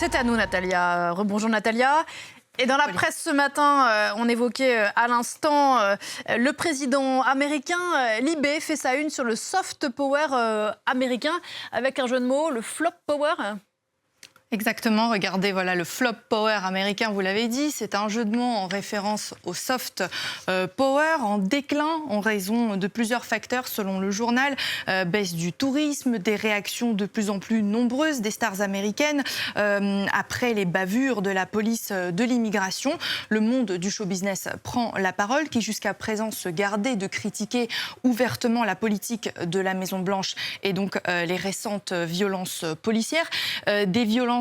C'est à nous, Natalia. Rebonjour, Natalia. Et dans la presse ce matin, on évoquait à l'instant le président américain. Libé fait sa une sur le soft power américain avec un jeu de mots, le flop power. Exactement, regardez, voilà le flop power américain, vous l'avez dit, c'est un jeu de mots en référence au soft power, en déclin en raison de plusieurs facteurs selon le journal, baisse du tourisme, des réactions de plus en plus nombreuses des stars américaines, après les bavures de la police de l'immigration. Le monde du show business prend la parole, qui jusqu'à présent se gardait de critiquer ouvertement la politique de la Maison-Blanche et donc les récentes violences policières, des violences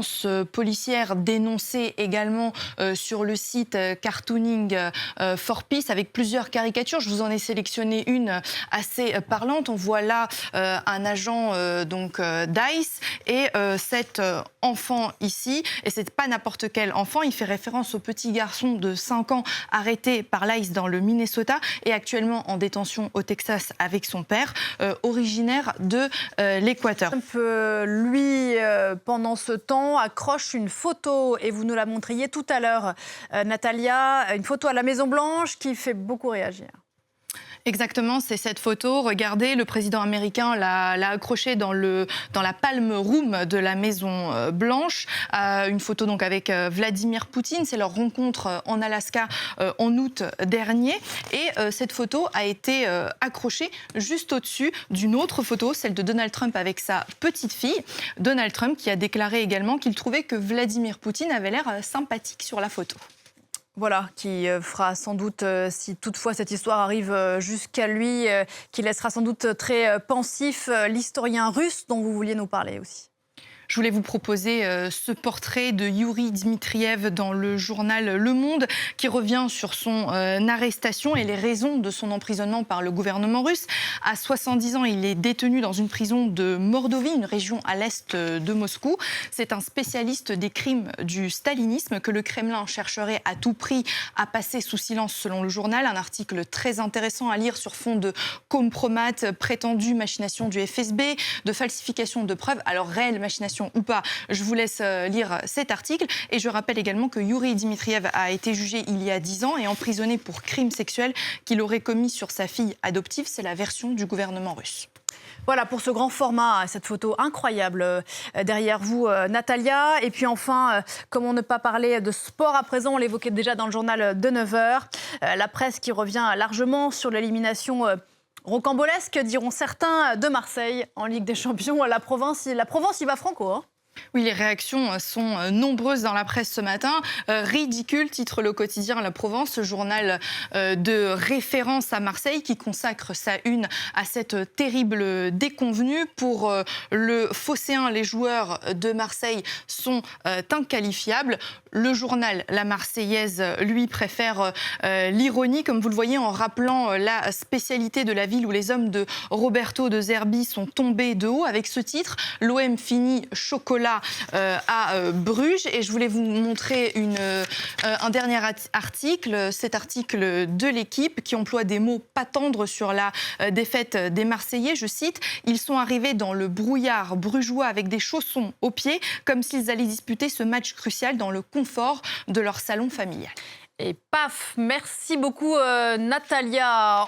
policières dénoncées également sur le site Cartooning for Peace avec plusieurs caricatures. Je vous en ai sélectionné une assez parlante. On voit là un agent d'ICE et cet enfant ici. Et c'est pas n'importe quel enfant. Il fait référence au petit garçon de 5 ans arrêté par l'ICE dans le Minnesota et actuellement en détention au Texas avec son père, originaire de l'Équateur. Lui, pendant ce temps, accroche une photo, et vous nous la montriez tout à l'heure, Natalia, une photo à la Maison-Blanche qui fait beaucoup réagir. Exactement, c'est cette photo. Regardez, le président américain l'a accrochée dans la Palm Room de la Maison Blanche. Une photo donc avec Vladimir Poutine. C'est leur rencontre en Alaska en août dernier. Et cette photo a été accrochée juste au-dessus d'une autre photo, celle de Donald Trump avec sa petite fille. Donald Trump qui a déclaré également qu'il trouvait que Vladimir Poutine avait l'air sympathique sur la photo. Voilà, qui fera sans doute, si toutefois cette histoire arrive jusqu'à lui, qui laissera sans doute très pensif l'historien russe dont vous vouliez nous parler aussi. Je voulais vous proposer ce portrait de Youri Dmitriev dans le journal Le Monde qui revient sur son arrestation et les raisons de son emprisonnement par le gouvernement russe. À 70 ans, il est détenu dans une prison de Mordovie, une région à l'est de Moscou. C'est un spécialiste des crimes du stalinisme que le Kremlin chercherait à tout prix à passer sous silence selon le journal. Un article très intéressant à lire sur fond de compromat, prétendue machination du FSB, de falsification de preuves. Alors, réelle machination ou pas, je vous laisse lire cet article. Et je rappelle également que Youri Dmitriev a été jugé il y a 10 ans et emprisonné pour crimes sexuels qu'il aurait commis sur sa fille adoptive. C'est la version du gouvernement russe. Voilà pour ce grand format, cette photo incroyable derrière vous, Natalia. Et puis enfin, comment ne pas parler de sport à présent, on l'évoquait déjà dans le journal de 9h. La presse qui revient largement sur l'élimination rocambolesque, diront certains, de Marseille en Ligue des Champions. La Provence y va franco, hein. Oui, les réactions sont nombreuses dans la presse ce matin. Ridicule, titre le quotidien La Provence, journal de référence à Marseille qui consacre sa une à cette terrible déconvenue. Pour le Phocéen, les joueurs de Marseille sont inqualifiables. Le journal La Marseillaise, lui, préfère l'ironie, comme vous le voyez, en rappelant la spécialité de la ville où les hommes de Roberto De Zerbi sont tombés de haut. Avec ce titre, l'OM finit chocolat à Bruges. Et je voulais vous montrer un dernier article, cet article de l'Équipe qui emploie des mots pas tendres sur la défaite des Marseillais. Je cite, « Ils sont arrivés dans le brouillard brugeois avec des chaussons aux pieds, comme s'ils allaient disputer ce match crucial dans le confort de leur salon familial. » Et paf, merci beaucoup Natalia.